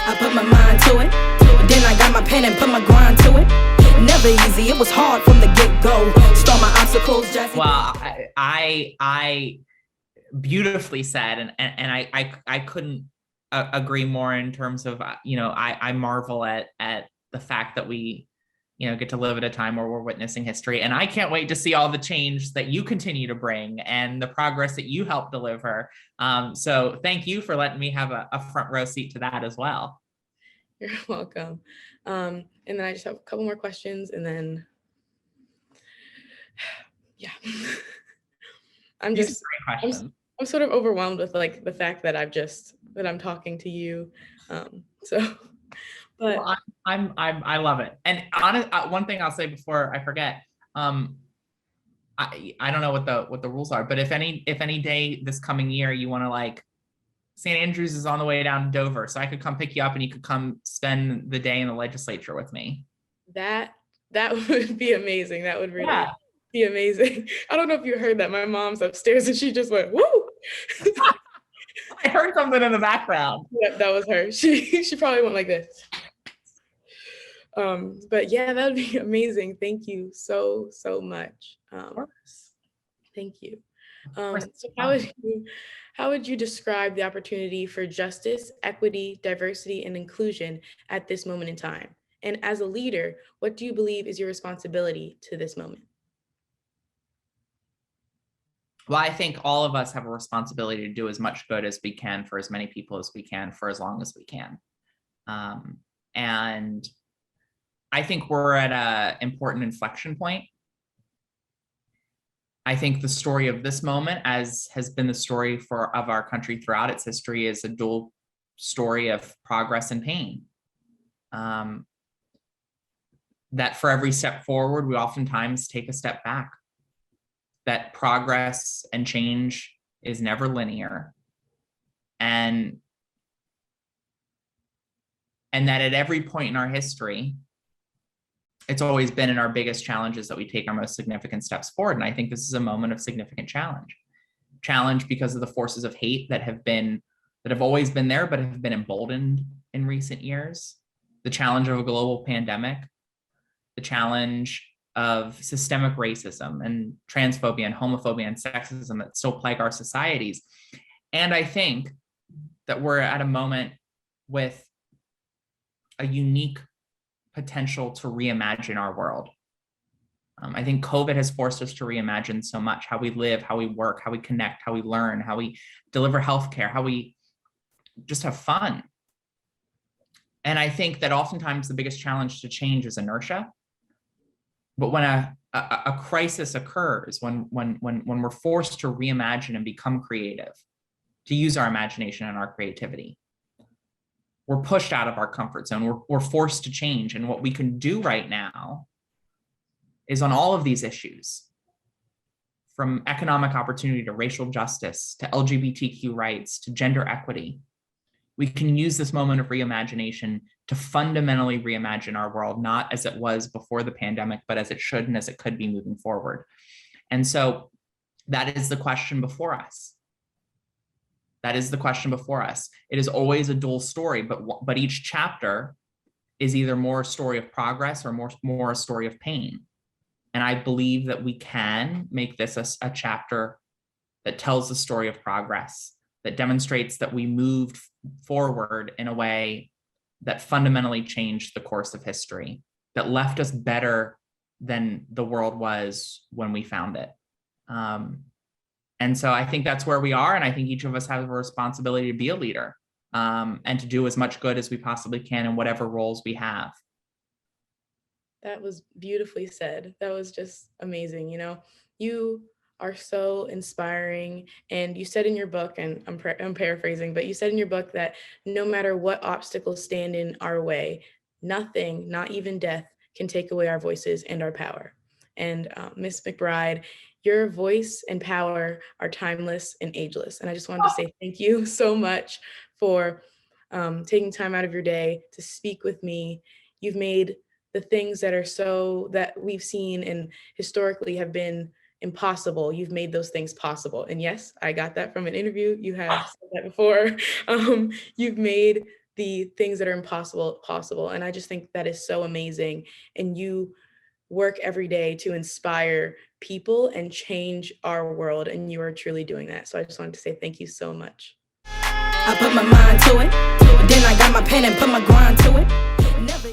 I put my mind to it. Then I got my pen and put my grind to it. Never easy, it was hard from the get-go. Start my obstacles just. Well, I beautifully said, and I couldn't agree more in terms of, I marvel at the fact that we, get to live at a time where we're witnessing history. And I can't wait to see all the change that you continue to bring and the progress that you help deliver. So thank you for letting me have a front row seat to that as well. You're welcome. And then I just have a couple more questions, and then, yeah. I'm sort of overwhelmed with like the fact that I'm talking to you. But well, I love it. And one thing I'll say before I forget, I don't know what the rules are, but if any day this coming year you want to, like, St. Andrews is on the way down to Dover, so I could come pick you up and you could come spend the day in the legislature with me. That would be amazing. That would really be amazing. I don't know if you heard that. My mom's upstairs and she just went, woo! I heard something in the background. Yep, that was her. She probably went like this. But yeah, that would be amazing. Thank you so much. Thank you. So how would you describe the opportunity for justice, equity, diversity, and inclusion at this moment in time? And as a leader, what do you believe is your responsibility to this moment? Well, I think all of us have a responsibility to do as much good as we can for as many people as we can for as long as we can. And I think we're at an important inflection point. I think the story of this moment, as has been the story of our country throughout its history, is a dual story of progress and pain. That for every step forward, we oftentimes take a step back. That progress and change is never linear. And that at every point in our history, it's always been in our biggest challenges that we take our most significant steps forward. And I think this is a moment of significant challenge because of the forces of hate that have always been there, but have been emboldened in recent years. The challenge of a global pandemic, the challenge of systemic racism and transphobia and homophobia and sexism that still plague our societies. And I think that we're at a moment with a unique potential to reimagine our world. I think COVID has forced us to reimagine so much how we live, how we work, how we connect, how we learn, how we deliver healthcare, how we just have fun. And I think that oftentimes the biggest challenge to change is inertia. But when a crisis occurs, when we're forced to reimagine and become creative, to use our imagination and our creativity, we're pushed out of our comfort zone. We're forced to change. And what we can do right now is on all of these issues, from economic opportunity to racial justice, to LGBTQ rights, to gender equity, we can use this moment of reimagination to fundamentally reimagine our world, not as it was before the pandemic, but as it should and as it could be moving forward. And so that is the question before us. That is the question before us. It is always a dual story, but each chapter is either more a story of progress or more a story of pain. And I believe that we can make this a chapter that tells the story of progress, that demonstrates that we moved forward in a way that fundamentally changed the course of history, that left us better than the world was when we found it. And so I think that's where we are. And I think each of us has a responsibility to be a leader and to do as much good as we possibly can in whatever roles we have. That was beautifully said. That was just amazing. You are so inspiring. And you said in your book, and I'm paraphrasing, but you said in your book that no matter what obstacles stand in our way, nothing, not even death, can take away our voices and our power. And Miss McBride, your voice and power are timeless and ageless. And I just wanted to say thank you so much for taking time out of your day to speak with me. You've made the things that we've seen and historically have been impossible. You've made those things possible. And yes, I got that from an interview. You have said that before. You've made the things that are impossible possible. And I just think that is so amazing. And you work every day to inspire people and change our world. And you are truly doing that. So I just wanted to say thank you so much. I put my mind to it. Then I got my pen and put my grind to it. Never